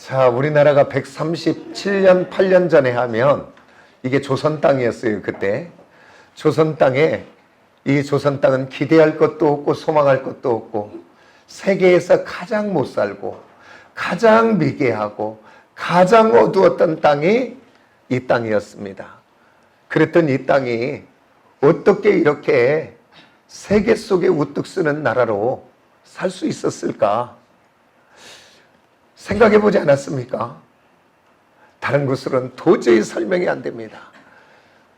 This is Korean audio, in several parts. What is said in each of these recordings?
자, 우리나라가 137년, 8년 전에 하면 이게 조선 땅이었어요, 그때. 조선 땅에, 이 조선 땅은 기대할 것도 없고 소망할 것도 없고 세계에서 가장 못 살고 가장 미개하고 가장 어두웠던 땅이 이 땅이었습니다. 그랬던 이 땅이 어떻게 이렇게 세계 속에 우뚝 서는 나라로 살 수 있었을까? 생각해 보지 않았습니까? 다른 것으로는 도저히 설명이 안 됩니다.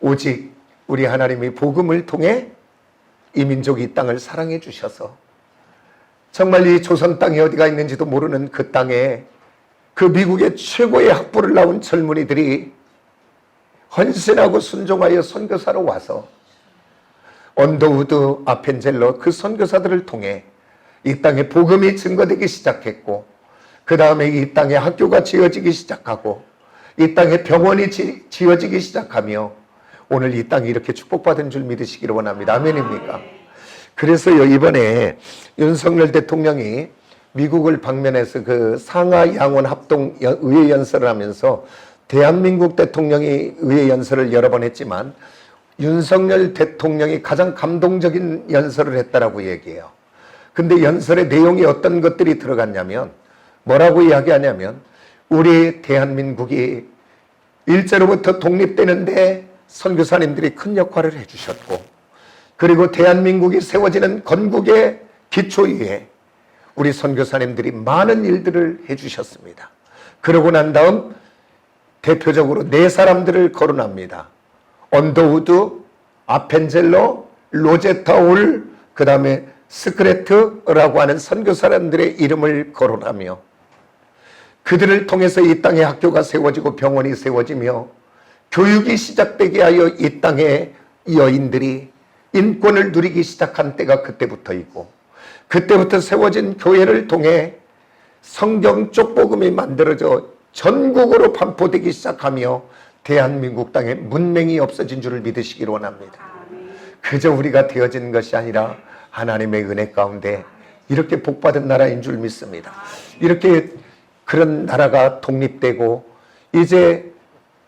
오직 우리 하나님이 복음을 통해 이 민족이 이 땅을 사랑해 주셔서 정말 이 조선 땅이 어디가 있는지도 모르는 그 땅에 그 미국의 최고의 학부를 나온 젊은이들이 헌신하고 순종하여 선교사로 와서 언더우드, 아펜젤러 그 선교사들을 통해 이 땅에 복음이 증거되기 시작했고 그 다음에 이 땅에 학교가 지어지기 시작하고 이 땅에 병원이 지어지기 시작하며 오늘 이 땅이 이렇게 축복받은 줄 믿으시기를 원합니다. 아멘입니까? 그래서요, 이번에 윤석열 대통령이 미국을 방문해서 그 상하 양원 합동 의회 연설을 하면서 대한민국 대통령이 의회 연설을 여러 번 했지만 윤석열 대통령이 가장 감동적인 연설을 했다라고 얘기해요. 근데 연설의 내용이 어떤 것들이 들어갔냐면 뭐라고 이야기하냐면 우리 대한민국이 일제로부터 독립되는데 선교사님들이 큰 역할을 해주셨고 그리고 대한민국이 세워지는 건국의 기초 위에 우리 선교사님들이 많은 일들을 해주셨습니다. 그러고 난 다음 대표적으로 네 사람들을 거론합니다. 언더우드, 아펜젤러, 로제타 올, 그 다음에 스크래트라고 하는 선교사람들의 이름을 거론하며 그들을 통해서 이 땅에 학교가 세워지고 병원이 세워지며 교육이 시작되게 하여 이 땅의 여인들이 인권을 누리기 시작한 때가 그때부터이고 그때부터 세워진 교회를 통해 성경 쪽복음이 만들어져 전국으로 반포되기 시작하며 대한민국 땅에 문맹이 없어진 줄을 믿으시기를 원합니다. 그저 우리가 되어진 것이 아니라 하나님의 은혜 가운데 이렇게 복받은 나라인 줄 믿습니다. 이렇게 그런 나라가 독립되고 이제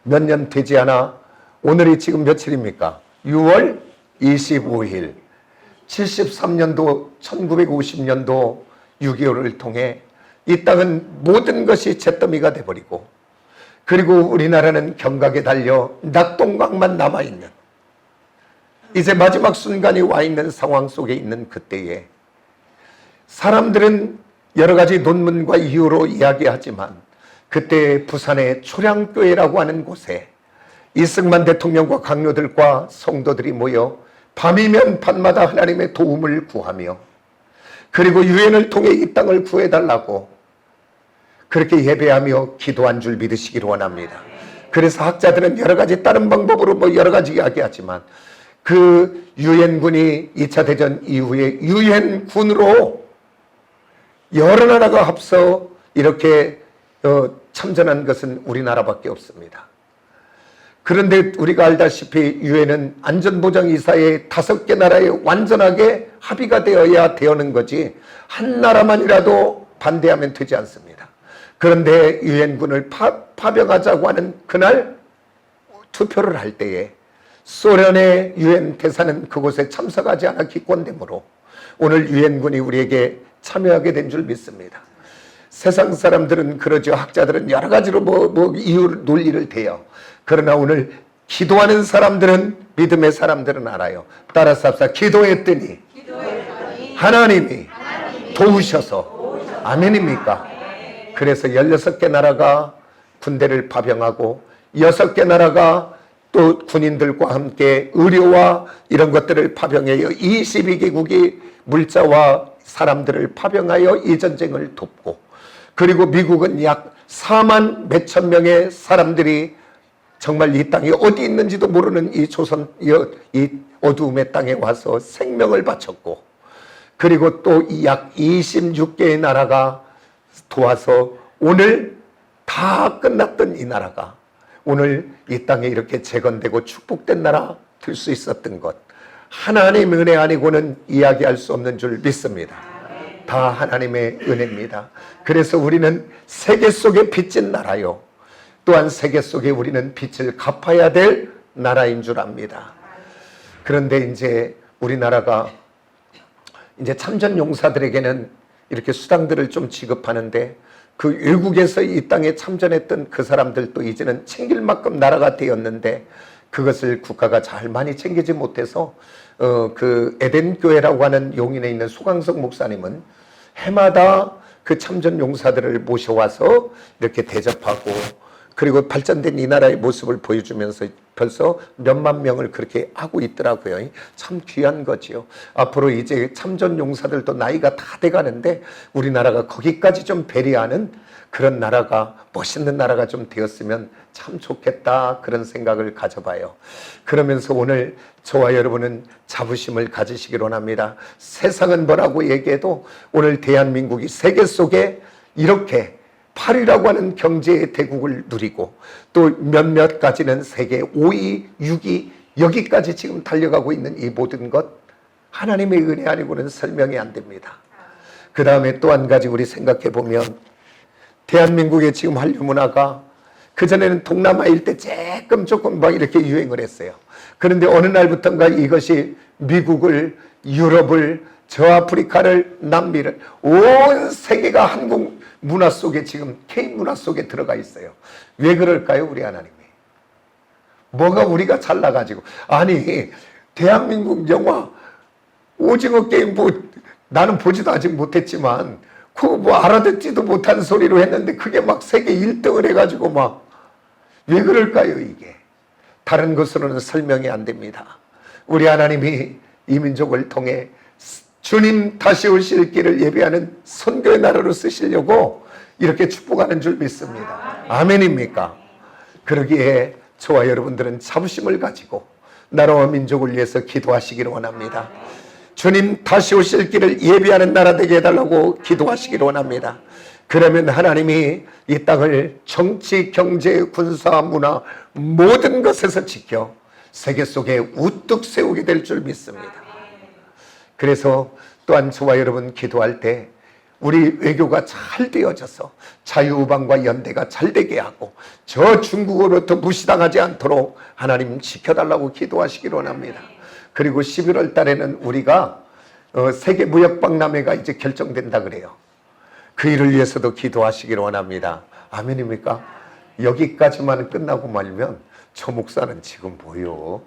몇 년 되지 않아 오늘이 지금 며칠입니까? 6월 25일 73년도 1950년도 6.25를 통해 이 땅은 모든 것이 잿더미가 돼버리고 그리고 우리나라는 경각에 달려 낙동강만 남아있는 이제 마지막 순간이 와 있는 상황 속에 있는 그때에 사람들은 여러 가지 논문과 이유로 이야기하지만 그때 부산의 초량교회라고 하는 곳에 이승만 대통령과 강요들과 성도들이 모여 밤이면 밤마다 하나님의 도움을 구하며 그리고 유엔을 통해 이 땅을 구해달라고 그렇게 예배하며 기도한 줄 믿으시기를 원합니다. 그래서 학자들은 여러 가지 다른 방법으로 여러 가지 이야기하지만 그 유엔군이 2차 대전 이후에 유엔군으로 여러 나라가 합쳐 이렇게 참전한 것은 우리나라밖에 없습니다. 그런데 우리가 알다시피 유엔은 안전보장이사의 5개 나라에 완전하게 합의가 되어야 되는 거지 한 나라만이라도 반대하면 되지 않습니다. 그런데 유엔군을 파병하자고 하는 그날 투표를 할 때에 소련의 유엔 대사는 그곳에 참석하지 않아 기권되므로 오늘 유엔군이 우리에게 참여하게 된 줄 믿습니다. 세상 사람들은 그러죠. 학자들은 여러 가지로 이유 논리를 대요. 그러나 오늘 기도하는 사람들은 믿음의 사람들은 알아요. 따라서 합시다. 기도했더니 하나님이 도우셔서 아멘입니까? 그래서 16개 나라가 군대를 파병하고 6개 나라가 또 군인들과 함께 의료와 이런 것들을 파병하여 22개국이 물자와 사람들을 파병하여 이 전쟁을 돕고 그리고 미국은 약 4만 몇천 명의 사람들이 정말 이 땅이 어디 있는지도 모르는 이 어두움의 땅에 와서 생명을 바쳤고 그리고 또 약 26개의 나라가 도와서 오늘 다 끝났던 이 나라가 오늘 이 땅에 이렇게 재건되고 축복된 나라 될 수 있었던 것 하나님의 은혜 아니고는 이야기할 수 없는 줄 믿습니다. 다 하나님의 은혜입니다. 그래서 우리는 세계 속에 빚진 나라요, 또한 세계 속에 우리는 빚을 갚아야 될 나라인 줄 압니다. 그런데 이제 우리나라가 이제 참전 용사들에게는 이렇게 수당들을 좀 지급하는데, 그 외국에서 이 땅에 참전했던 그 사람들도 이제는 챙길 만큼 나라가 되었는데, 그것을 국가가 잘 많이 챙기지 못해서 그 에덴교회라고 하는 용인에 있는 소강석 목사님은 해마다 그 참전 용사들을 모셔와서 이렇게 대접하고, 그리고 발전된 이 나라의 모습을 보여주면서 벌써 몇만 명을 그렇게 하고 있더라고요. 참 귀한 거지요. 앞으로 이제 참전 용사들도 나이가 다 돼가는데 우리나라가 거기까지 좀 배려하는 그런 나라가, 멋있는 나라가 좀 되었으면 참 좋겠다, 그런 생각을 가져봐요. 그러면서 오늘 저와 여러분은 자부심을 가지시길 원합니다. 세상은 뭐라고 얘기해도 오늘 대한민국이 세계 속에 이렇게 8위라고 하는 경제의 대국을 누리고, 또 몇몇 가지는 세계 5위, 6위, 여기까지 지금 달려가고 있는 이 모든 것, 하나님의 은혜 아니고는 설명이 안 됩니다. 그 다음에 또 한 가지 우리 생각해 보면, 대한민국의 지금 한류 문화가 그전에는 동남아 일대 조금 막 이렇게 유행을 했어요. 그런데 어느 날부터인가 이것이 미국을, 유럽을, 저 아프리카를, 남미를, 온 세계가 한국 문화 속에, 지금 K 문화 속에 들어가 있어요. 왜 그럴까요? 우리 하나님이 뭐가 우리가 잘나가지고. 아니, 대한민국 영화 오징어 게임 나는 보지도 아직 못했지만 그거 알아듣지도 못한 소리로 했는데 그게 막 세계 1등을 해가지고 막, 왜 그럴까요? 이게 다른 것으로는 설명이 안 됩니다. 우리 하나님이 이 민족을 통해 주님 다시 오실 길을 예비하는 선교의 나라로 쓰시려고 이렇게 축복하는 줄 믿습니다. 아멘입니까? 그러기에 저와 여러분들은 자부심을 가지고 나라와 민족을 위해서 기도하시기를 원합니다. 주님 다시 오실 길을 예비하는 나라 되게 해달라고 기도하시기를 원합니다. 그러면 하나님이 이 땅을 정치, 경제, 군사, 문화 모든 것에서 지켜 세계 속에 우뚝 세우게 될 줄 믿습니다. 그래서 또한 저와 여러분 기도할 때 우리 외교가 잘 되어져서 자유우방과 연대가 잘 되게 하고 저 중국으로부터 무시당하지 않도록 하나님 지켜달라고 기도하시기를 원합니다. 그리고 11월 달에는 우리가 세계무역박람회가 이제 결정된다 그래요. 그 일을 위해서도 기도하시기를 원합니다. 아멘입니까? 여기까지만 끝나고 말면 저 목사는 지금 뭐요?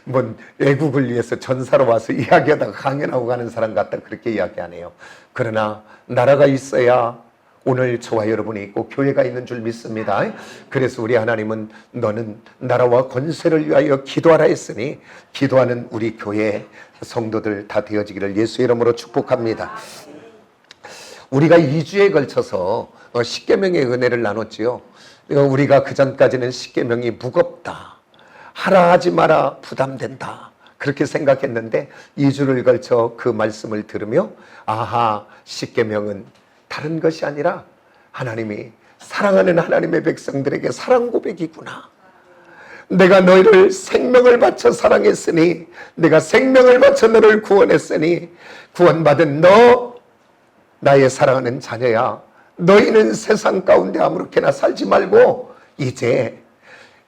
뭔 애국을 위해서 전사로 와서 이야기하다가 강연하고 가는 사람 같다, 그렇게 이야기하네요. 그러나 나라가 있어야 오늘 저와 여러분이 있고 교회가 있는 줄 믿습니다. 그래서 우리 하나님은 너는 나라와 권세를 위하여 기도하라 했으니 기도하는 우리 교회 성도들 다 되어지기를 예수 이름으로 축복합니다. 우리가 2주에 걸쳐서 십계명의 은혜를 나눴지요. 우리가 그전까지는 십계명이 무겁다, 하라 하지 마라 부담된다, 그렇게 생각했는데 2주를 걸쳐 그 말씀을 들으며 아하, 십계명은 다른 것이 아니라 하나님이 사랑하는 하나님의 백성들에게 사랑 고백이구나. 내가 너희를 생명을 바쳐 사랑했으니, 내가 생명을 바쳐 너를 구원했으니 구원받은 너 나의 사랑하는 자녀야, 너희는 세상 가운데 아무렇게나 살지 말고 이제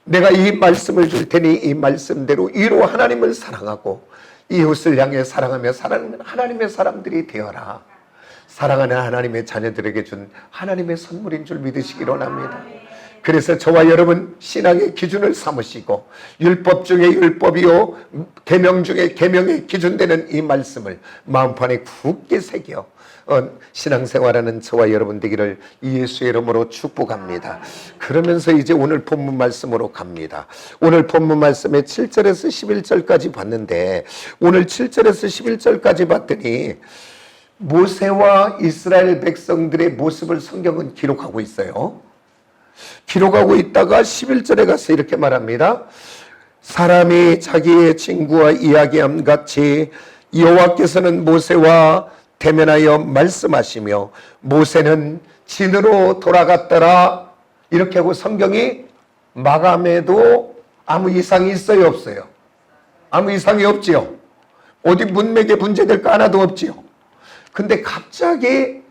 내가 이 말씀을 줄 테니 이 말씀대로 이로 하나님을 사랑하고 이웃을 향해 사랑하며 사랑하는 하나님의 사람들이 되어라. 사랑하는 하나님의 자녀들에게 준 하나님의 선물인 줄 믿으시기 원합니다. 그래서 저와 여러분 신앙의 기준을 삼으시고 율법 중에 율법이요 계명 중에 계명의 기준되는 이 말씀을 마음판에 굳게 새겨 신앙생활하는 저와 여러분 되기를 예수의 이름으로 축복합니다. 그러면서 이제 오늘 본문 말씀으로 갑니다. 오늘 본문 말씀에 7절에서 11절까지 봤는데, 오늘 7절에서 11절까지 봤더니 모세와 이스라엘 백성들의 모습을 성경은 기록하고 있어요. 기록하고 있다가 11절에 가서 이렇게 말합니다. 사람이 자기의 친구와 이야기함 같이 여호와께서는 모세와 대면하여 말씀하시며 모세는 진으로 돌아갔더라. 이렇게 하고 성경이 마감해도 아무 이상이 있어요, 없어요? 아무 이상이 없지요. 어디 문맥에 문제될 거 하나도 없지요. 근데 갑자기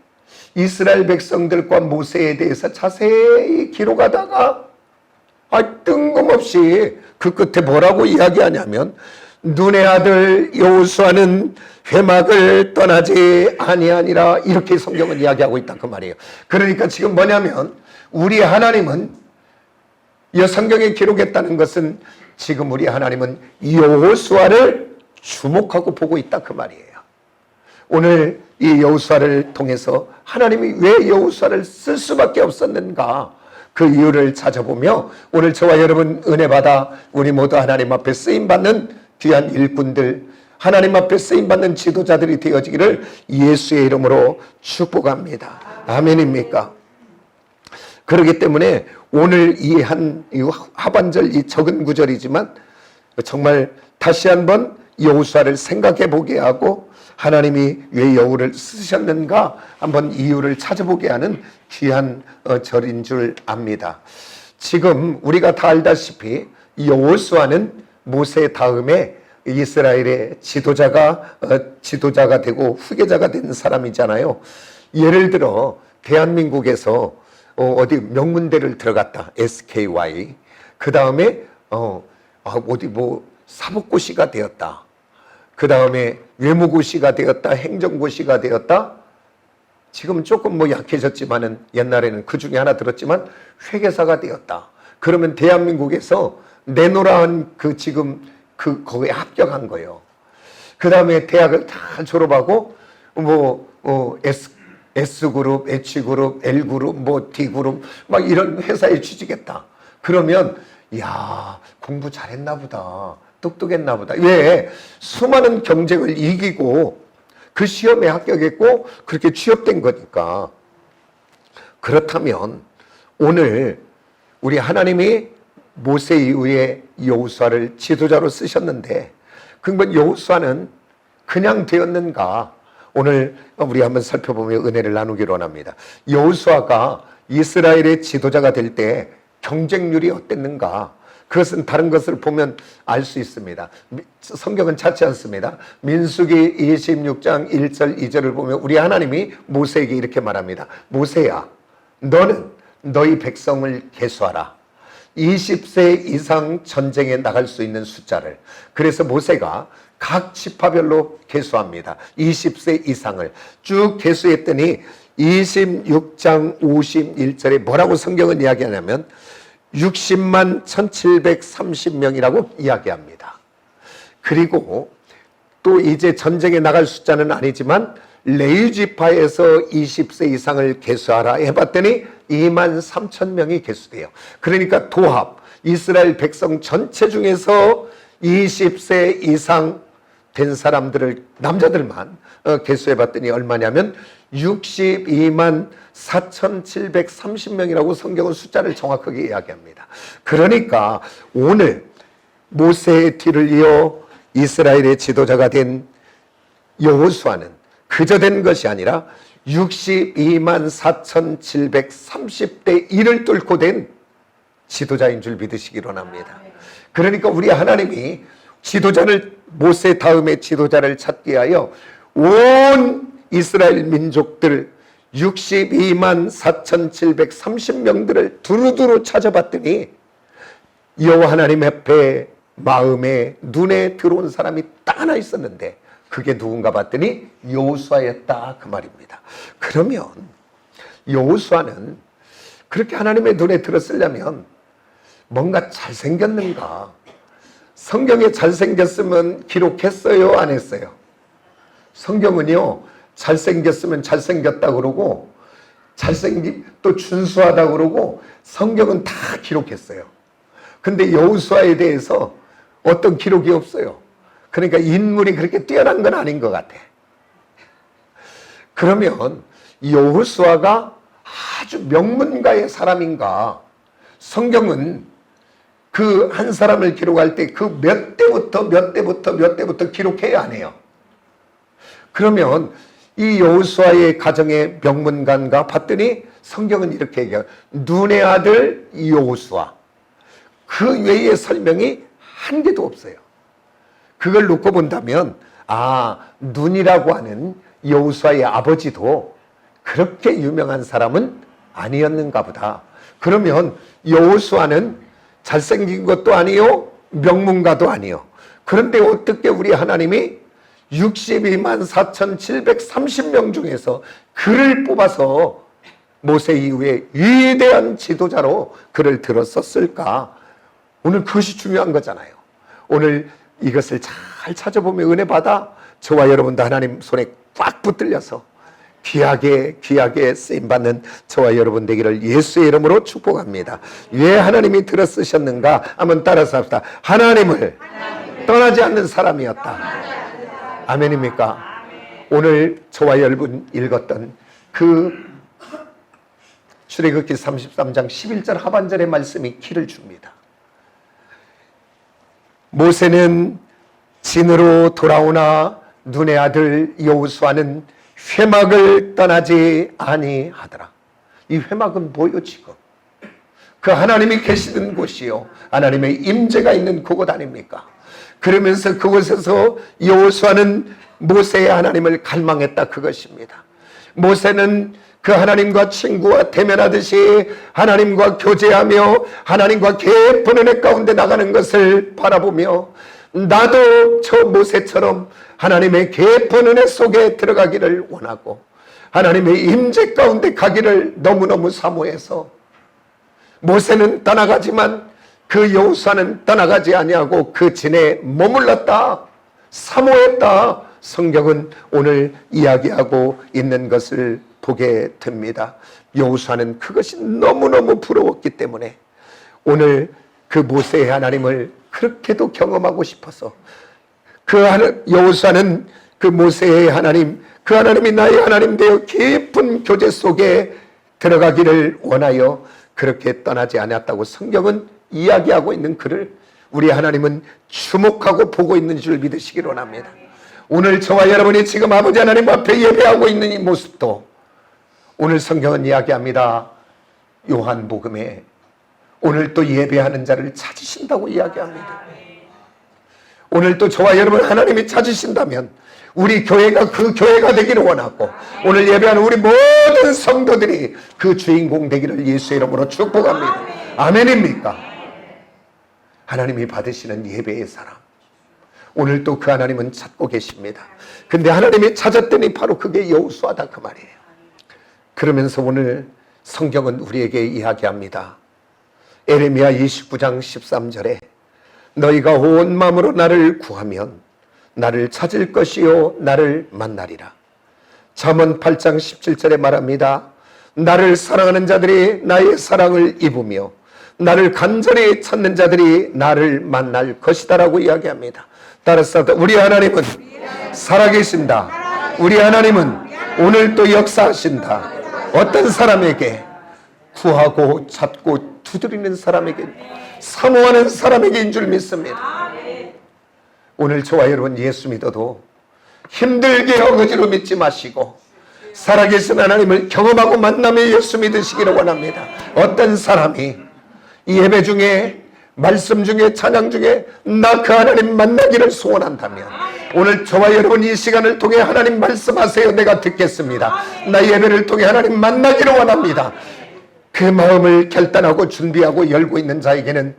이스라엘 백성들과 모세에 대해서 자세히 기록하다가 뜬금없이 그 끝에 뭐라고 이야기하냐면 눈의 아들 여호수아는 회막을 떠나지 아니하니라, 이렇게 성경은 이야기하고 있다 그 말이에요. 그러니까 지금 뭐냐면 우리 하나님은, 이 성경에 기록했다는 것은 지금 우리 하나님은 여호수아를 주목하고 보고 있다 그 말이에요. 오늘 이 여호수아를 통해서 하나님이 왜 여호수아를 쓸 수밖에 없었는가, 그 이유를 찾아보며 오늘 저와 여러분 은혜 받아 우리 모두 하나님 앞에 쓰임받는 귀한 일꾼들, 하나님 앞에 쓰임받는 지도자들이 되어지기를 예수의 이름으로 축복합니다. 아멘입니까? 그렇기 때문에 오늘 이 하반절, 이 적은 구절이지만 정말 다시 한번 여호수아를 생각해 보게 하고 하나님이 왜 여호를 쓰셨는가 한번 이유를 찾아보게 하는 귀한 절인 줄 압니다. 지금 우리가 다 알다시피 여호수아는 모세 다음에 이스라엘의 지도자가 되고 후계자가 된 사람이잖아요. 예를 들어 대한민국에서 어디 명문대를 들어갔다, SKY. 그 다음에 어디 사법고시가 되었다. 그 다음에 외무고시가 되었다, 행정고시가 되었다. 지금 조금 약해졌지만은 옛날에는 그 중에 하나 들었지만 회계사가 되었다. 그러면 대한민국에서 내노라한 거기에 합격한 거예요. 그 다음에 대학을 다 졸업하고 S그룹, H그룹, L그룹, D그룹 막 이런 회사에 취직했다. 그러면 야, 공부 잘했나 보다, 똑똑했나 보다. 왜? 수많은 경쟁을 이기고 그 시험에 합격했고 그렇게 취업된 거니까. 그렇다면 오늘 우리 하나님이 모세 이후에 여호수아를 지도자로 쓰셨는데 그러면 여호수아는 그냥 되었는가? 오늘 우리 한번 살펴보며 은혜를 나누기로 원합니다. 여호수아가 이스라엘의 지도자가 될 때 경쟁률이 어땠는가? 그것은 다른 것을 보면 알 수 있습니다. 성경은 찾지 않습니다. 민수기 26장 1절 2절을 보면 우리 하나님이 모세에게 이렇게 말합니다. 모세야, 너는 너희 백성을 계수하라. 20세 이상 전쟁에 나갈 수 있는 숫자를. 그래서 모세가 각 지파별로 계수합니다. 20세 이상을 쭉 계수했더니 26장 51절에 뭐라고 성경은 이야기하냐면 60만 1730명이라고 이야기합니다. 그리고 또 이제 전쟁에 나갈 숫자는 아니지만 레위 지파에서 20세 이상을 계수하라 해봤더니 2만 3천 명이 계수돼요. 그러니까 도합 이스라엘 백성 전체 중에서 20세 이상 된 사람들을, 남자들만 계수해봤더니 얼마냐면 62만 4,730명이라고 성경은 숫자를 정확하게 이야기합니다. 그러니까 오늘 모세의 뒤를 이어 이스라엘의 지도자가 된 여호수아는 그저 된 것이 아니라 62만 4,730대 1을 뚫고 된 지도자인 줄 믿으시기 원합니다. 그러니까 우리 하나님이 지도자를, 모세 다음에 지도자를 찾기 위하여 온 이스라엘 민족들 62만 4,730명들을 두루두루 찾아봤더니 여호와 하나님 앞에 마음에 눈에 들어온 사람이 딱 하나 있었는데 그게 누군가 봤더니 여호수아였다 그 말입니다. 그러면 여호수아는 그렇게 하나님의 눈에 들었으려면 뭔가 잘생겼는가? 성경에 잘생겼으면 기록했어요, 안 했어요? 성경은요, 잘생겼으면 잘생겼다 그러고 또 준수하다 그러고 성경은 다 기록했어요. 근데 여호수아에 대해서 어떤 기록이 없어요. 그러니까 인물이 그렇게 뛰어난 건 아닌 것 같아. 그러면 여호수아가 아주 명문가의 사람인가? 성경은 그 한 사람을 기록할 때 그 몇 대부터 기록해야 안 해요. 그러면 이 여호수아의 가정의 명문가인가 봤더니 성경은 이렇게 얘기해요. 눈의 아들 여호수아. 그 외의 설명이 한 개도 없어요. 그걸 놓고 본다면 눈이라고 하는 여호수아의 아버지도 그렇게 유명한 사람은 아니었는가 보다. 그러면 여호수아는 잘생긴 것도 아니요, 명문가도 아니요. 그런데 어떻게 우리 하나님이 62만 4,730명 중에서 그를 뽑아서 모세 이후에 위대한 지도자로 그를 들었었을까? 오늘 그것이 중요한 거잖아요. 오늘 이것을 잘 찾아보면 은혜 받아 저와 여러분도 하나님 손에 꽉 붙들려서 귀하게 쓰임받는 저와 여러분 되기를 예수의 이름으로 축복합니다. 왜 하나님이 들어 쓰셨는가? 한번 따라서 합시다. 하나님을 떠나지 않는 사람이었다. 아멘입니까? 오늘 저와 여러분 읽었던 그 출애굽기 33장 11절 하반절의 말씀이 키를 줍니다. 모세는 진으로 돌아오나 눈의 아들 여호수아는 회막을 떠나지 아니하더라. 이 회막은 뭐요? 지금 그 하나님이 계시던 곳이요, 하나님의 임재가 있는 그곳 아닙니까? 그러면서 그곳에서 여호수아는 모세의 하나님을 갈망했다, 그것입니다. 모세는 그 하나님과 친구와 대면하듯이 하나님과 교제하며 하나님과 깊은 은혜 가운데 나가는 것을 바라보며 나도 저 모세처럼 하나님의 깊은 은혜 속에 들어가기를 원하고 하나님의 임재 가운데 가기를 너무너무 사모해서 모세는 떠나가지만 그 여호수아는 떠나가지 아니하고 그 진에 머물렀다, 사모했다. 성경은 오늘 이야기하고 있는 것을 보게 됩니다. 여호수아는 그것이 너무너무 부러웠기 때문에 오늘 그 모세의 하나님을 그렇게도 경험하고 싶어서 여호수아는 그 모세의 하나님, 그 하나님이 나의 하나님 되어 깊은 교제 속에 들어가기를 원하여 그렇게 떠나지 않았다고 성경은 이야기하고 있는 그를 우리 하나님은 주목하고 보고 있는 줄 믿으시기를 원합니다. 오늘 저와 여러분이 지금 아버지 하나님 앞에 예배하고 있는 이 모습도 오늘 성경은 이야기합니다. 요한복음에 오늘 또 예배하는 자를 찾으신다고 이야기합니다. 오늘 또 저와 여러분 하나님이 찾으신다면 우리 교회가 그 교회가 되기를 원하고 오늘 예배하는 우리 모든 성도들이 그 주인공 되기를 예수의 이름으로 축복합니다. 아멘입니까? 하나님이 받으시는 예배의 사람, 오늘 또 그 하나님은 찾고 계십니다. 근데 하나님이 찾았더니 바로 그게 여호수아다, 그 말이에요. 그러면서 오늘 성경은 우리에게 이야기합니다. 에레미야 29장 13절에 너희가 온 마음으로 나를 구하면 나를 찾을 것이요 나를 만나리라. 잠언 8장 17절에 말합니다. 나를 사랑하는 자들이 나의 사랑을 입으며 나를 간절히 찾는 자들이 나를 만날 것이다 라고 이야기합니다. 따라서 우리 하나님은 살아계신다. 우리 하나님은 오늘 또 역사하신다. 어떤 사람에게? 구하고 찾고 두드리는 사람에게, 사모하는 사람에게인 줄 믿습니다. 오늘 저와 여러분 예수 믿어도 힘들게 어거지로 믿지 마시고 살아계신 하나님을 경험하고 만나며 예수 믿으시기를 원합니다. 어떤 사람이 이 예배 중에 말씀 중에 찬양 중에 나 그 하나님 만나기를 소원한다면 오늘 저와 여러분 이 시간을 통해 하나님 말씀하세요. 내가 듣겠습니다. 나 예배를 통해 하나님 만나기를 원합니다. 그 마음을 결단하고 준비하고 열고 있는 자에게는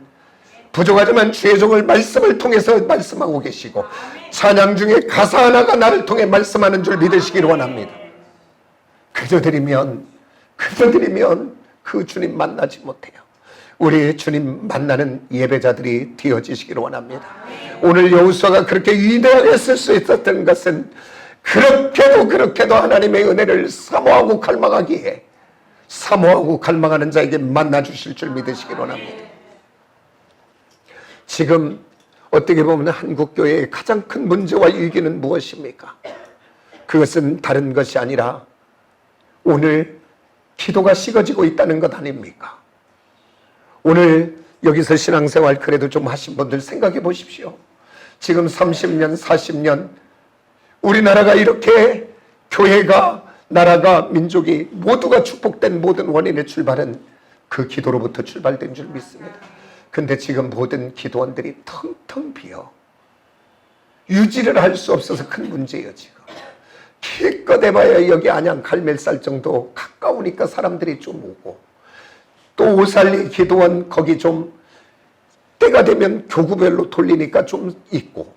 부족하지만 주의 종을 말씀을 통해서 말씀하고 계시고 찬양 중에 가사 하나가 나를 통해 말씀하는 줄 믿으시기를 원합니다. 그저 드리면 그 주님 만나지 못해요. 우리 주님 만나는 예배자들이 되어지시기를 원합니다. 오늘 여호수아가 그렇게 위대하게 쓸 수 있었던 것은 그렇게도 하나님의 은혜를 사모하고 갈망하기에 사모하고 갈망하는 자에게 만나주실 줄 믿으시기를 원합니다. 지금 어떻게 보면 한국교회의 가장 큰 문제와 위기는 무엇입니까? 그것은 다른 것이 아니라 오늘 기도가 식어지고 있다는 것 아닙니까? 오늘 여기서 신앙생활 그래도 좀 하신 분들 생각해 보십시오. 지금 30년, 40년 우리나라가 이렇게 교회가, 나라가, 민족이 모두가 축복된 모든 원인의 출발은 그 기도로부터 출발된 줄 믿습니다. 근데 지금 모든 기도원들이 텅텅 비어 유지를 할 수 없어서 큰 문제예요. 지금 기껏 해봐야 여기 안양 갈멜살 정도 가까우니까 사람들이 좀 오고, 또 오살리 기도원 거기 좀 때가 되면 교구별로 돌리니까 좀 있고,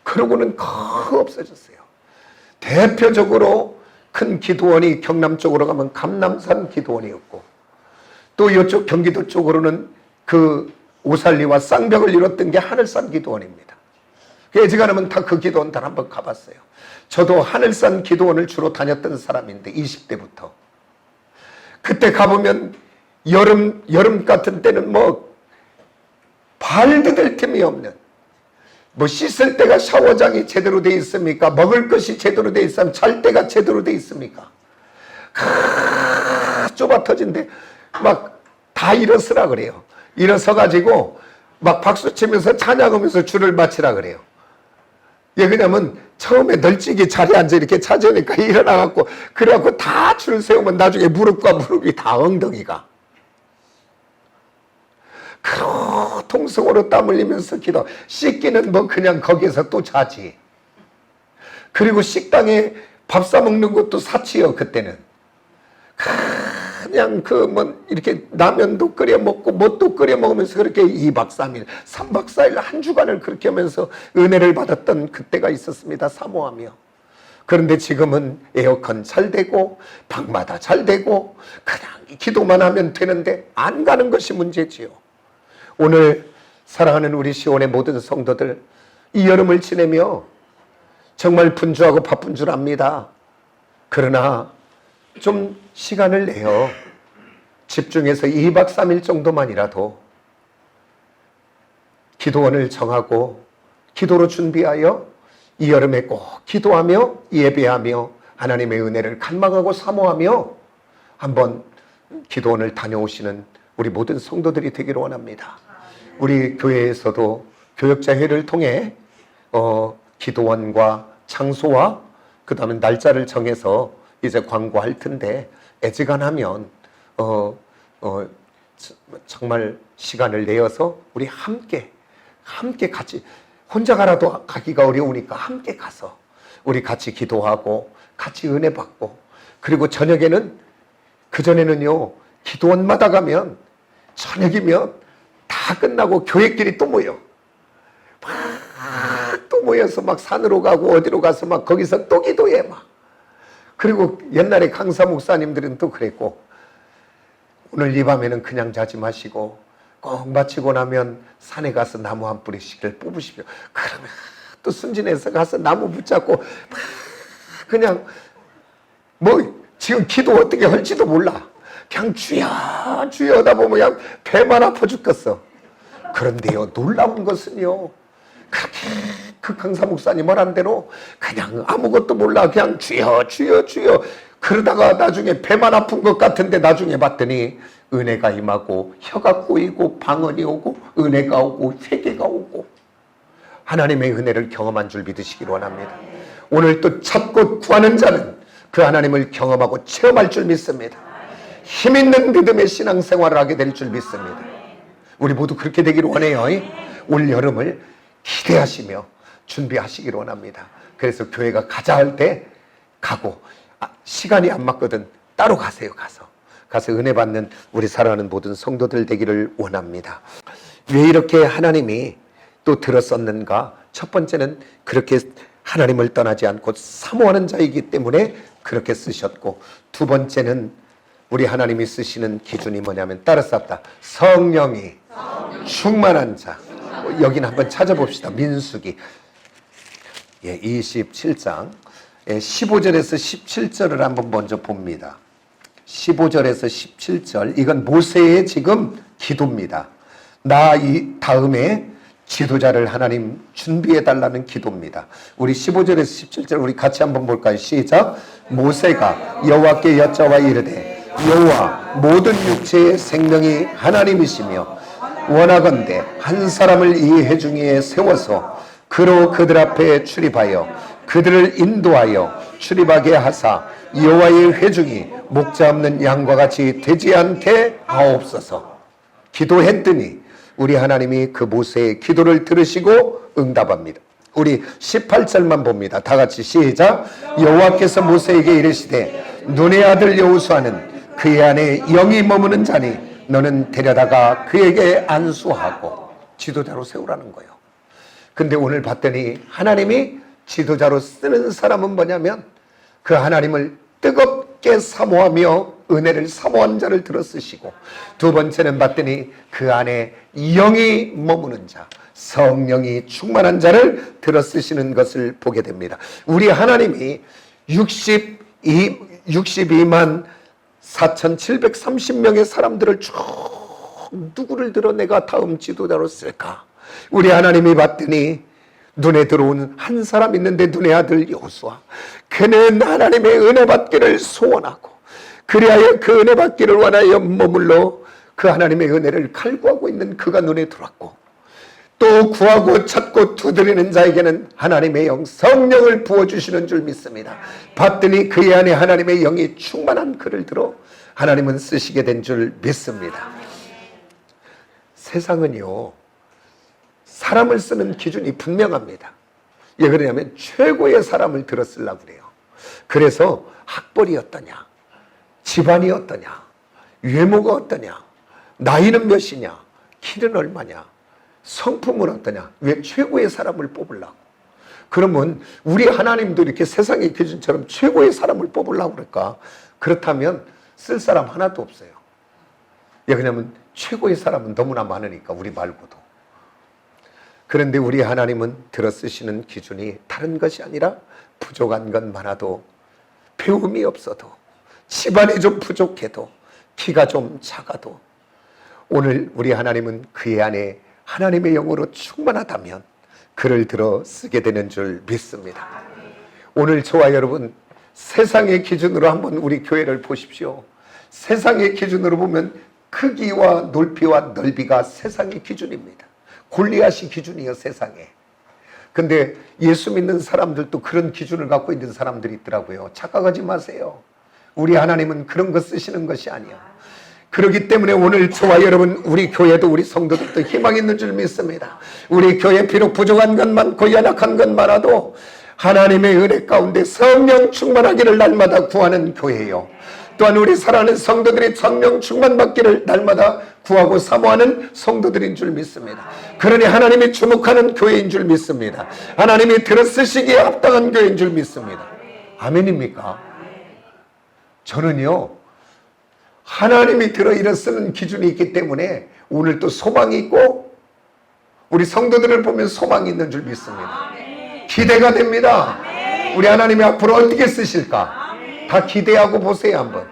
그러고는 거의 없어졌어요. 대표적으로 큰 기도원이 경남 쪽으로 가면 감남산 기도원이었고, 또 이쪽 경기도 쪽으로는 그 오살리와 쌍벽을 이뤘던 게 하늘산 기도원입니다. 예지간하면 다 그 기도원 다 한번 가봤어요. 저도 하늘산 기도원을 주로 다녔던 사람인데 20대부터 그때 가보면 여름 같은 때는 뭐 발도 될 틈이 없는, 뭐 씻을 때가 샤워장이 제대로 돼 있습니까? 먹을 것이 제대로 돼 있으면 잘 때가 제대로 돼 있습니까? 좁아 터진데 막 다 일어서라 그래요. 일어서 가지고 막 박수 치면서 찬양하면서 줄을 마치라 그래요. 예, 왜냐면 처음에 널찍이 자리에 앉아 이렇게 찾으니까 일어나갖고, 그래갖고 다 줄 세우면 나중에 무릎과 무릎이 다 엉덩이가. 통성으로 땀 흘리면서 기도. 씻기는 뭐 그냥 거기서 또 자지. 그리고 식당에 밥 사 먹는 것도 사치요, 그때는. 그냥 이렇게 라면도 끓여 먹고 뭣도 끓여 먹으면서 그렇게 2박 3일, 3박 4일 한 주간을 그렇게 하면서 은혜를 받았던 그때가 있었습니다. 사모하며. 그런데 지금은 에어컨 잘 되고 방마다 잘 되고 그냥 기도만 하면 되는데 안 가는 것이 문제지요. 오늘 사랑하는 우리 시온의 모든 성도들, 이 여름을 지내며 정말 분주하고 바쁜 줄 압니다. 그러나 좀 시간을 내어 집중해서 2박 3일 정도만이라도 기도원을 정하고 기도로 준비하여 이 여름에 꼭 기도하며 예배하며 하나님의 은혜를 갈망하고 사모하며 한번 기도원을 다녀오시는 우리 모든 성도들이 되기를 원합니다. 우리 교회에서도 교역자회를 통해 기도원과 장소와 그 다음에 날짜를 정해서 이제 광고할 텐데, 애지간하면 정말 시간을 내어서 우리 함께 같이, 혼자 가라도 가기가 어려우니까 함께 가서 우리 같이 기도하고 같이 은혜 받고, 그리고 저녁에는, 그전에는요 기도원마다 가면 저녁이면 다 끝나고 교회끼리 또 모여. 막 또 모여서 막 산으로 가고 어디로 가서 막 거기서 또 기도해 막. 그리고 옛날에 강사 목사님들은 또 그랬고, 오늘 이 밤에는 그냥 자지 마시고 꼭 마치고 나면 산에 가서 나무 한 뿌리씩을 뽑으십시오. 그러면 또 순진해서 가서 나무 붙잡고 그냥 뭐 지금 기도 어떻게 할지도 몰라. 그냥 주여 주여 하다 보면 그냥 배만 아파 죽겠어. 그런데요, 놀라운 것은요, 그렇게 그 강사 목사님 말한 대로 그냥 아무것도 몰라 그냥 주여 주여 주여 그러다가 나중에 배만 아픈 것 같은데 나중에 봤더니 은혜가 임하고 혀가 꼬이고 방언이 오고 은혜가 오고 회개가 오고 하나님의 은혜를 경험한 줄 믿으시기를 원합니다. 오늘 또 찾고 구하는 자는 그 하나님을 경험하고 체험할 줄 믿습니다. 힘있는 믿음의 신앙생활을 하게 될 줄 믿습니다. 우리 모두 그렇게 되기를 원해요. 올 여름을 기대하시며 준비하시기를 원합니다. 그래서 교회가 가자 할 때 가고, 시간이 안 맞거든 따로 가세요. 가서 은혜 받는 우리 사랑하는 모든 성도들 되기를 원합니다. 왜 이렇게 하나님이 또 들었었는가? 첫 번째는 그렇게 하나님을 떠나지 않고 사모하는 자이기 때문에 그렇게 쓰셨고, 두 번째는 우리 하나님이 쓰시는 기준이 뭐냐면 따라쌌다. 성령이 충만한 자. 여기는 한번 찾아봅시다. 민수기 27장 15절에서 17절을 한번 먼저 봅니다. 15절에서 17절, 이건 모세의 지금 기도입니다. 나 이 다음에 지도자를 하나님 준비해 달라는 기도입니다. 우리 15절에서 17절 우리 같이 한번 볼까요? 시작. 모세가 여호와께 여짜와 이르되 여호와, 모든 육체의 생명이 하나님이시며 원하건대 한 사람을 이 회중위에 세워서 그로 그들 앞에 출입하여 그들을 인도하여 출입하게 하사 여호와의 회중이 목자 없는 양과 같이 되지 않게 하옵소서. 기도했더니 우리 하나님이 그 모세의 기도를 들으시고 응답합니다. 우리 18절만 봅니다. 다 같이 시작. 여호와께서 모세에게 이르시되 눈의 아들 여호수아는 그의 안에 영이 머무는 자니 너는 데려다가 그에게 안수하고 지도자로 세우라는 거예요. 근데 오늘 봤더니 하나님이 지도자로 쓰는 사람은 뭐냐면 그 하나님을 뜨겁게 사모하며 은혜를 사모한 자를 들어 쓰시고, 두 번째는 봤더니 그 안에 영이 머무는 자, 성령이 충만한 자를 들어 쓰시는 것을 보게 됩니다. 우리 하나님이 62만 4,730명의 사람들을 쭉 누구를 들어 내가 다음 지도자로 쓸까? 우리 하나님이 봤더니 눈에 들어온 한 사람 있는데 눈의 아들 여호수아, 그는 하나님의 은혜 받기를 소원하고 그리하여 그 은혜 받기를 원하여 머물러 그 하나님의 은혜를 갈구하고 있는 그가 눈에 들어왔고, 또 구하고 찾고 두드리는 자에게는 하나님의 영 성령을 부어주시는 줄 믿습니다. 봤더니 그의 안에 하나님의 영이 충만한 그를 들어 하나님은 쓰시게 된 줄 믿습니다. 세상은요, 사람을 쓰는 기준이 분명합니다. 왜 그러냐면 최고의 사람을 들어 쓰려고 그래요. 그래서 학벌이 어떠냐, 집안이 어떠냐, 외모가 어떠냐, 나이는 몇이냐, 키는 얼마냐, 성품은 어떠냐, 왜 최고의 사람을 뽑으려고. 그러면 우리 하나님도 이렇게 세상의 기준처럼 최고의 사람을 뽑으려고 그럴까? 그렇다면 쓸 사람 하나도 없어요. 왜 그러냐면 최고의 사람은 너무나 많으니까, 우리 말고도. 그런데 우리 하나님은 들어 쓰시는 기준이 다른 것이 아니라 부족한 건 많아도, 배움이 없어도, 집안이 좀 부족해도, 키가 좀 작아도, 오늘 우리 하나님은 그의 안에 하나님의 영으로 충만하다면 그를 들어 쓰게 되는 줄 믿습니다. 오늘 저와 여러분, 세상의 기준으로 한번 우리 교회를 보십시오. 세상의 기준으로 보면 크기와 높이와 넓이가 세상의 기준입니다. 골리앗이 기준이에요, 세상에. 근데 예수 믿는 사람들도 그런 기준을 갖고 있는 사람들이 있더라고요. 착각하지 마세요. 우리 하나님은 그런 거 쓰시는 것이 아니에요. 그렇기 때문에 오늘 저와 여러분, 우리 교회도 우리 성도들도 희망 있는 줄 믿습니다. 우리 교회 비록 부족한 것 많고 연약한 것 많아도 하나님의 은혜 가운데 성령 충만하기를 날마다 구하는 교회예요. 또한 우리 사랑하는 성도들이 성령 충만받기를 날마다 구하고 사모하는 성도들인 줄 믿습니다. 그러니 하나님이 주목하는 교회인 줄 믿습니다. 하나님이 들어쓰시기에 합당한 교회인 줄 믿습니다. 아멘입니까? 저는요, 하나님이 들어 일어서는 기준이 있기 때문에 오늘 또 소망이 있고, 우리 성도들을 보면 소망이 있는 줄 믿습니다. 기대가 됩니다. 우리 하나님이 앞으로 어떻게 쓰실까? 다 기대하고 보세요. 한번.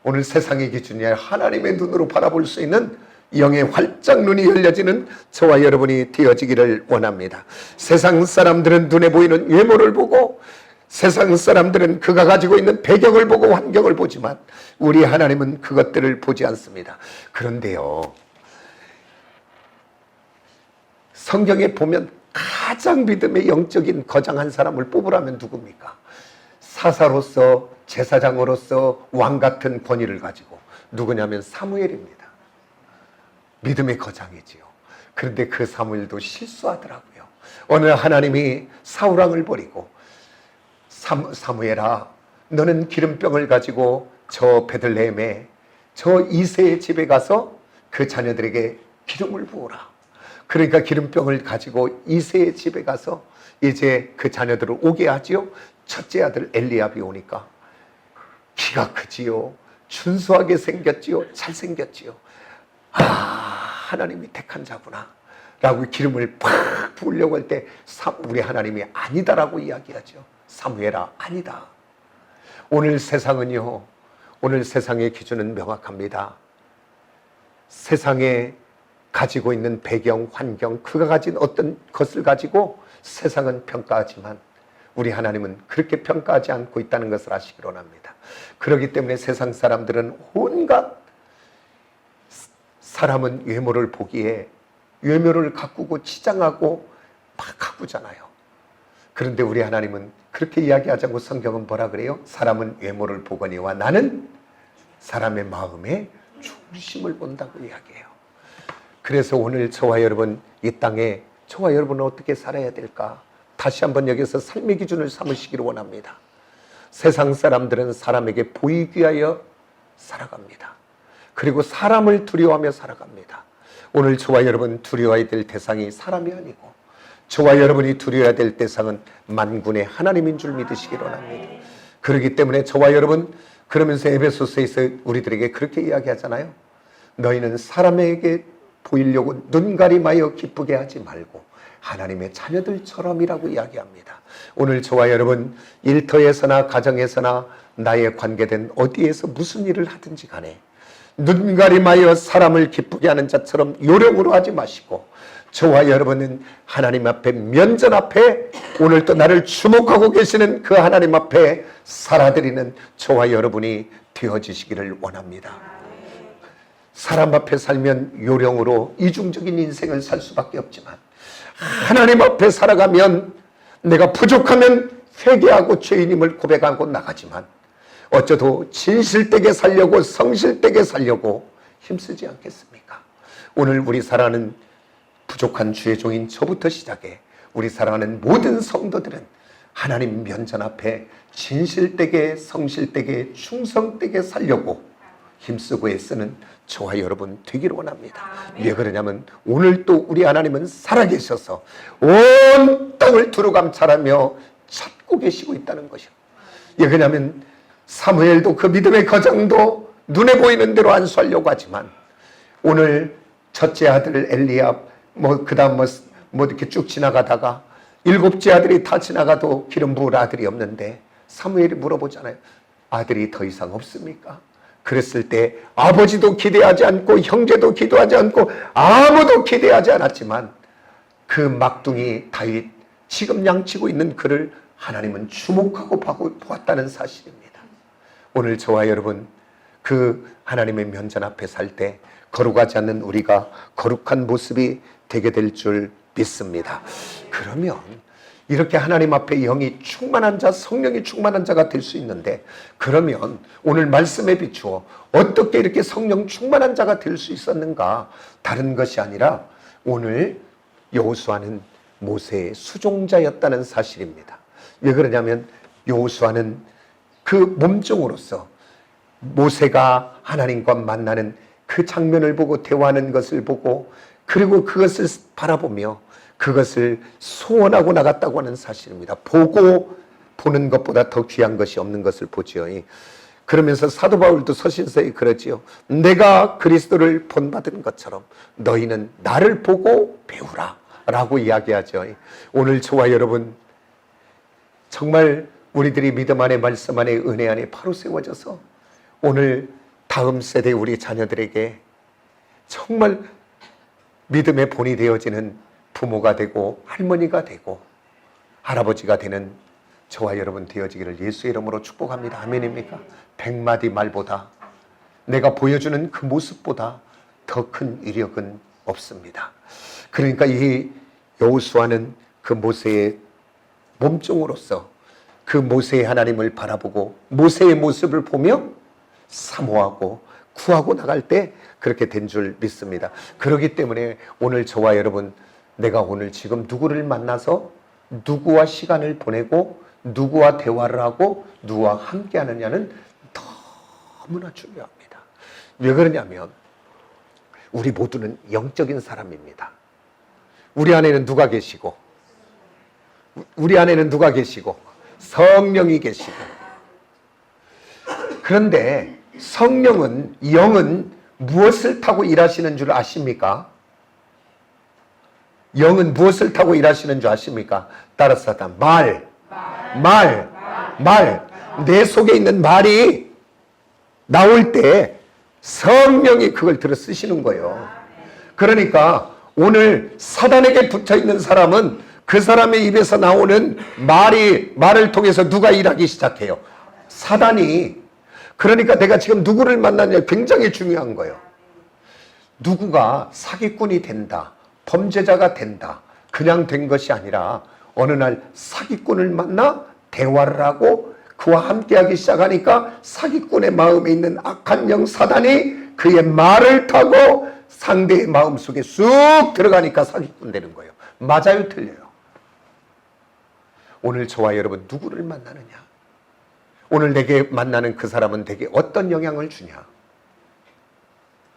오늘 세상의 기준이 아니라 하나님의 눈으로 바라볼 수 있는 영의 활짝 눈이 열려지는 저와 여러분이 되어지기를 원합니다. 세상 사람들은 눈에 보이는 외모를 보고, 세상 사람들은 그가 가지고 있는 배경을 보고 환경을 보지만 우리 하나님은 그것들을 보지 않습니다. 그런데요, 성경에 보면 가장 믿음의 영적인 거장한 사람을 뽑으라면 누굽니까? 사사로서, 제사장으로서 왕 같은 권위를 가지고, 누구냐면 사무엘입니다. 믿음의 거장이지요. 그런데 그 사무엘도 실수하더라고요. 어느 하나님이 사울왕을 버리고, 사무엘아, 너는 기름병을 가지고 저 베들레헴에 저 이새의 집에 가서 그 자녀들에게 기름을 부어라. 그러니까 기름병을 가지고 이새의 집에 가서 이제 그 자녀들을 오게 하지요. 첫째 아들 엘리압이 오니까 키가 크지요, 준수하게 생겼지요, 잘생겼지요. 아, 하나님이 택한 자구나 라고 기름을 팍 부으려고 할 때 우리 하나님이 아니다라고 이야기하죠. 사무엘아, 아니다. 오늘 세상은요, 오늘 세상의 기준은 명확합니다. 세상에 가지고 있는 배경, 환경, 그가 가진 어떤 것을 가지고 세상은 평가하지만 우리 하나님은 그렇게 평가하지 않고 있다는 것을 아시기로 합니다. 그렇기 때문에 세상 사람들은 온갖, 사람은 외모를 보기에 외모를 가꾸고 치장하고 막 가꾸잖아요. 그런데 우리 하나님은 그렇게 이야기하지 않고 성경은 뭐라 그래요? 사람은 외모를 보거니와 나는 사람의 마음의 중심을 본다고 이야기해요. 그래서 오늘 저와 여러분 이 땅에 저와 여러분은 어떻게 살아야 될까? 다시 한번 여기서 삶의 기준을 삼으시기를 원합니다. 세상 사람들은 사람에게 보이기 위하여 살아갑니다. 그리고 사람을 두려워하며 살아갑니다. 오늘 저와 여러분 두려워야 될 대상이 사람이 아니고 저와 여러분이 두려워야 될 대상은 만군의 하나님인 줄 믿으시기 원합니다. 그렇기 때문에 저와 여러분, 그러면서 에베소서에서 우리들에게 그렇게 이야기하잖아요. 너희는 사람에게 보이려고 눈가림하여 기쁘게 하지 말고 하나님의 자녀들처럼이라고 이야기합니다. 오늘 저와 여러분 일터에서나 가정에서나 나의 관계된 어디에서 무슨 일을 하든지 간에 눈가림하여 사람을 기쁘게 하는 자처럼 요령으로 하지 마시고 저와 여러분은 하나님 앞에, 면전 앞에 오늘 또 나를 주목하고 계시는 그 하나님 앞에 살아드리는 저와 여러분이 되어지시기를 원합니다. 사람 앞에 살면 요령으로 이중적인 인생을 살 수밖에 없지만 하나님 앞에 살아가면 내가 부족하면 회개하고 죄인임을 고백하고 나가지만 어쩌도 진실되게 살려고, 성실되게 살려고 힘쓰지 않겠습니까? 오늘 우리 살아가는 부족한 주의 종인 저부터 시작해 우리 살아가는 모든 성도들은 하나님 면전 앞에 진실되게, 성실되게, 충성되게 살려고 힘쓰고 애쓰는 저와 여러분 되기를 원합니다. 왜 그러냐면 오늘 또 우리 하나님은 살아계셔서 온 땅을 두루감찰하며 찾고 계시고 있다는 것이요. 왜 그러냐면 사무엘도 그 믿음의 거장도 눈에 보이는 대로 안수하려고 하지만 오늘 첫째 아들 엘리압 그 다음 이렇게 쭉 지나가다가 일곱째 아들이 다 지나가도 기름 부을 아들이 없는데 사무엘이 물어보잖아요. 아들이 더 이상 없습니까? 그랬을 때 아버지도 기대하지 않고 형제도 기도하지 않고 아무도 기대하지 않았지만 그 막둥이 다윗 지금 양치고 있는 그를 하나님은 주목하고 보았다는 사실입니다. 오늘 저와 여러분 그 하나님의 면전 앞에 살 때 거룩하지 않는 우리가 거룩한 모습이 되게 될 줄 믿습니다. 그러면 이렇게 하나님 앞에 영이 충만한 자, 성령이 충만한 자가 될 수 있는데 그러면 오늘 말씀에 비추어 어떻게 이렇게 성령 충만한 자가 될 수 있었는가? 다른 것이 아니라 오늘 여호수아는 모세의 수종자였다는 사실입니다. 왜 그러냐면 여호수아는 그 몸종으로서 모세가 하나님과 만나는 그 장면을 보고 대화하는 것을 보고 그리고 그것을 바라보며 그것을 소원하고 나갔다고 하는 사실입니다. 보고 보는 것보다 더 귀한 것이 없는 것을 보지요. 그러면서 사도 바울도 서신서에 그러지요. 내가 그리스도를 본받은 것처럼 너희는 나를 보고 배우라 라고 이야기하죠. 오늘 저와 여러분 정말 우리들이 믿음 안에, 말씀 안에, 은혜 안에 바로 세워져서 오늘 다음 세대 우리 자녀들에게 정말 믿음의 본이 되어지는 부모가 되고 할머니가 되고 할아버지가 되는 저와 여러분 되어지기를 예수의 이름으로 축복합니다. 아멘입니까? 100마디 말보다 내가 보여주는 그 모습보다 더 큰 위력은 없습니다. 그러니까 이 여호수아는 그 모세의 몸종으로서 그 모세의 하나님을 바라보고 모세의 모습을 보며 사모하고 구하고 나갈 때 그렇게 된 줄 믿습니다. 그렇기 때문에 오늘 저와 여러분 내가 오늘 지금 누구를 만나서 누구와 시간을 보내고 누구와 대화를 하고 누구와 함께 하느냐는 너무나 중요합니다. 왜 그러냐면 우리 모두는 영적인 사람입니다. 우리 안에는 누가 계시고 성령이 계시고 그런데 성령은, 영은 무엇을 타고 일하시는 줄 아십니까? 영은 무엇을 타고 일하시는 줄 아십니까? 따라서 말. 내 속에 있는 말이 나올 때 성령이 그걸 들어 쓰시는 거예요. 그러니까 오늘 사단에게 붙어 있는 사람은 그 사람의 입에서 나오는 말을 통해서 누가 일하기 시작해요? 사단이. 그러니까 내가 지금 누구를 만나냐 굉장히 중요한 거예요. 누구가 사기꾼이 된다, 범죄자가 된다, 그냥 된 것이 아니라 어느 날 사기꾼을 만나 대화를 하고 그와 함께하기 시작하니까 사기꾼의 마음에 있는 악한 영 사단이 그의 말을 타고 상대의 마음속에 쑥 들어가니까 사기꾼 되는 거예요. 맞아요, 틀려요? 오늘 저와 여러분 누구를 만나느냐? 오늘 내게 만나는 그 사람은 내게 어떤 영향을 주냐?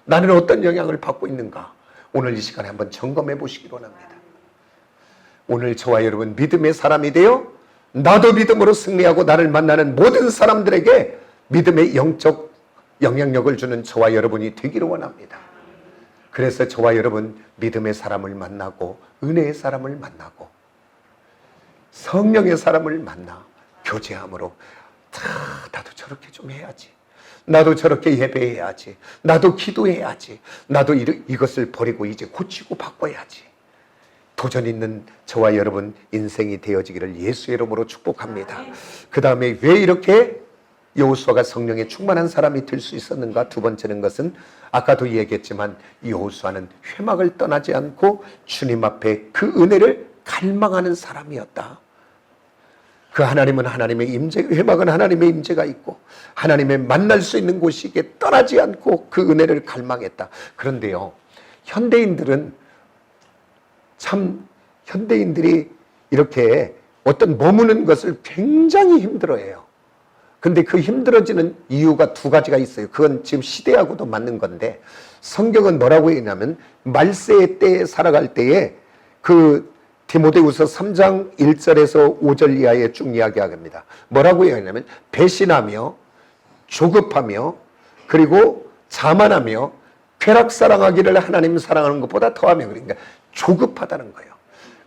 나는 어떤 영향을 받고 있는가? 오늘 이 시간에 한번 점검해 보시기 원합니다. 오늘 저와 여러분 믿음의 사람이 되어 나도 믿음으로 승리하고 나를 만나는 모든 사람들에게 믿음의 영적 영향력을 주는 저와 여러분이 되기를 원합니다. 그래서 저와 여러분 믿음의 사람을 만나고 은혜의 사람을 만나고 성령의 사람을 만나 교제함으로 나도 저렇게 좀 해야지. 나도 저렇게 예배해야지. 나도 기도해야지. 나도 이것을 버리고 이제 고치고 바꿔야지. 도전 있는 저와 여러분 인생이 되어지기를 예수의 이름으로 축복합니다. 그 다음에 왜 이렇게 여호수아가 성령에 충만한 사람이 될 수 있었는가? 두 번째는 것은 아까도 얘기했지만 여호수아는 회막을 떠나지 않고 주님 앞에 그 은혜를 갈망하는 사람이었다. 그 하나님은 하나님의 임재, 회막은 하나님의 임재가 있고 하나님의 만날 수 있는 곳이기에 떠나지 않고 그 은혜를 갈망했다. 그런데요, 현대인들이 이렇게 어떤 머무는 것을 굉장히 힘들어해요. 근데 그 힘들어지는 이유가 두 가지가 있어요. 그건 지금 시대하고도 맞는 건데, 성경은 뭐라고 했냐면 말세의 때에 살아갈 때에 그 디모데후서 3장 1절에서 5절 이하에 쭉 이야기합니다. 뭐라고 했냐면 배신하며 조급하며 그리고 자만하며 쾌락사랑하기를 하나님 사랑하는 것보다 더하며, 그러니까 조급하다는 거예요.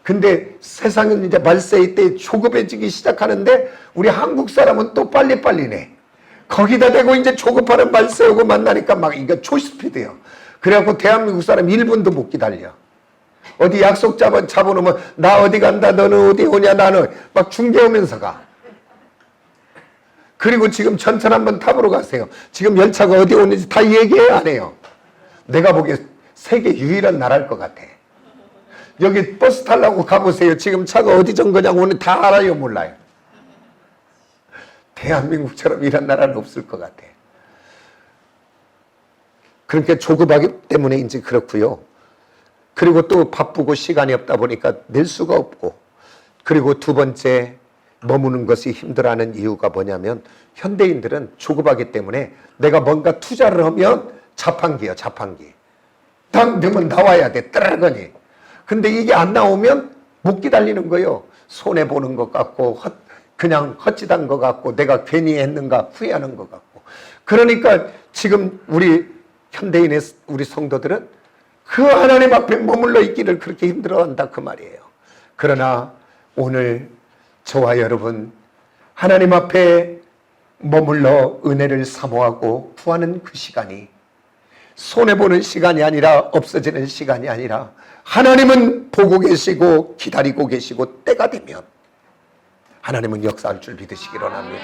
근데 세상은 이제 말세의 때 조급해지기 시작하는데 우리 한국 사람은 또 빨리빨리네. 거기다 대고 이제 조급하는 말세하고 만나니까 막 이거 초스피드예요. 그래갖고 대한민국 사람 1분도 못 기다려. 어디 약속 잡아놓으면 나 어디 간다, 너는 어디 오냐, 나는 막 중계하면서 가. 그리고 지금 전철 한번 타보러 가세요. 지금 열차가 어디 오는지 다 얘기해, 안 해요? 내가 보기에 세계 유일한 나라일 것 같아. 여기 버스 타려고 가보세요. 지금 차가 어디 정거장 오는지 다 알아요, 몰라요? 대한민국처럼 이런 나라는 없을 것 같아. 그러니까 조급하기 때문에 이제 그렇고요. 그리고 또 바쁘고 시간이 없다 보니까 낼 수가 없고, 그리고 두 번째 머무는 것이 힘들어하는 이유가 뭐냐면 현대인들은 조급하기 때문에 내가 뭔가 투자를 하면 자판기예요, 자판기. 딱 되면 나와야 돼, 따라가니. 근데 이게 안 나오면 못 기다리는 거예요. 손해보는 것 같고 그냥 헛짓한 것 같고 내가 괜히 했는가 후회하는 것 같고. 그러니까 지금 우리 현대인의 우리 성도들은 그 하나님 앞에 머물러 있기를 그렇게 힘들어한다, 그 말이에요. 그러나 오늘 저와 여러분 하나님 앞에 머물러 은혜를 사모하고 구하는 그 시간이 손해보는 시간이 아니라 없어지는 시간이 아니라 하나님은 보고 계시고 기다리고 계시고 때가 되면 하나님은 역사할 줄 믿으시기 원합니다.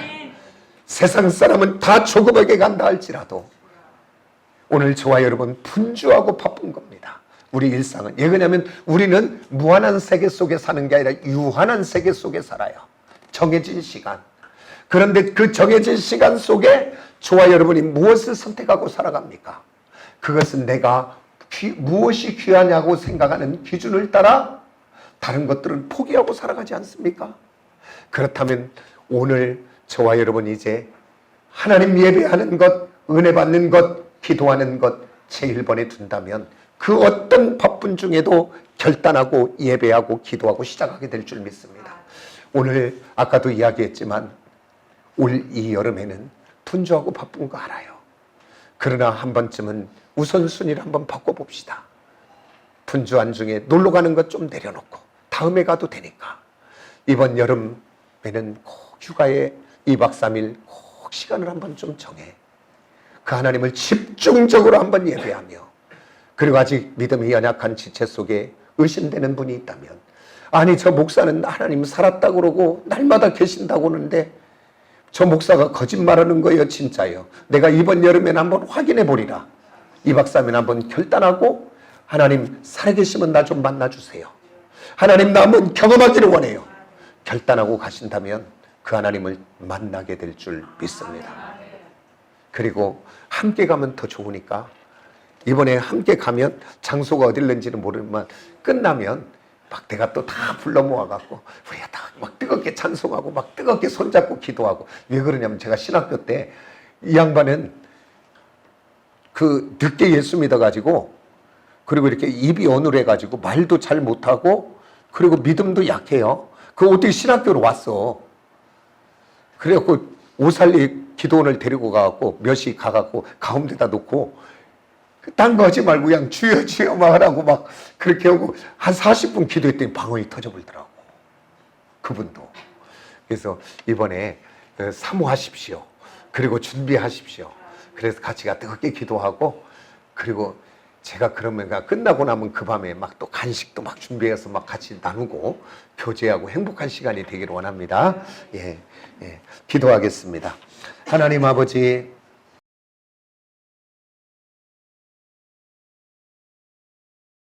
세상 사람은 다 조급하게 간다 할지라도 오늘 저와 여러분 분주하고 바쁜 겁니다. 우리 일상은. 왜냐하면 우리는 무한한 세계 속에 사는 게 아니라 유한한 세계 속에 살아요. 정해진 시간. 그런데 그 정해진 시간 속에 저와 여러분이 무엇을 선택하고 살아갑니까? 그것은 내가 무엇이 귀하냐고 생각하는 기준을 따라 다른 것들은 포기하고 살아가지 않습니까? 그렇다면 오늘 저와 여러분이 이제 하나님 예배하는 것, 은혜 받는 것, 기도하는 것 제1번에 둔다면 그 어떤 바쁜 중에도 결단하고 예배하고 기도하고 시작하게 될 줄 믿습니다. 오늘 아까도 이야기했지만 올 이 여름에는 분주하고 바쁜 거 알아요. 그러나 한 번쯤은 우선순위를 한번 바꿔봅시다. 분주한 중에 놀러 가는 것 좀 내려놓고 다음에 가도 되니까 이번 여름에는 꼭 휴가에 2박 3일 꼭 시간을 한번 좀 정해 그 하나님을 집중적으로 한번 예배하며, 그리고 아직 믿음이 연약한 지체 속에 의심되는 분이 있다면, 아니 저 목사는 하나님 살았다고 그러고 날마다 계신다고 하는데 저 목사가 거짓말하는 거예요, 진짜예요? 내가 이번 여름에는 한번 확인해 보리라. 2박 3일 한번 결단하고 하나님 살아계시면 나 좀 만나주세요. 하나님 나 한번 경험하기를 원해요. 결단하고 가신다면 그 하나님을 만나게 될 줄 믿습니다. 그리고 함께 가면 더 좋으니까 이번에 함께 가면 장소가 어딜는지는 모르지만 끝나면 막 내가 또 다 불러 모아갖고 우리가 다 막 뜨겁게 찬송하고 막 뜨겁게 손잡고 기도하고. 왜 그러냐면 제가 신학교 때 이 양반은 그 늦게 예수 믿어가지고 그리고 이렇게 입이 어눌해가지고 말도 잘 못하고 그리고 믿음도 약해요. 그 어떻게 신학교로 왔어. 그래갖고 오살리 기도원을 데리고 가갖고 몇 시 가갖고 가운데다 놓고 딴 거 하지 말고 그냥 주여 주여 막 하라고 막 그렇게 하고 한 40분 기도했더니 방언이 터져버리더라고. 그분도. 그래서 이번에 사모하십시오. 그리고 준비하십시오. 그래서 같이 뜨겁게 기도하고 그리고 제가 그러면 끝나고 나면 그 밤에 막 또 간식도 막 준비해서 막 같이 나누고 교제하고 행복한 시간이 되기를 원합니다. 예, 예. 기도하겠습니다. 하나님 아버지,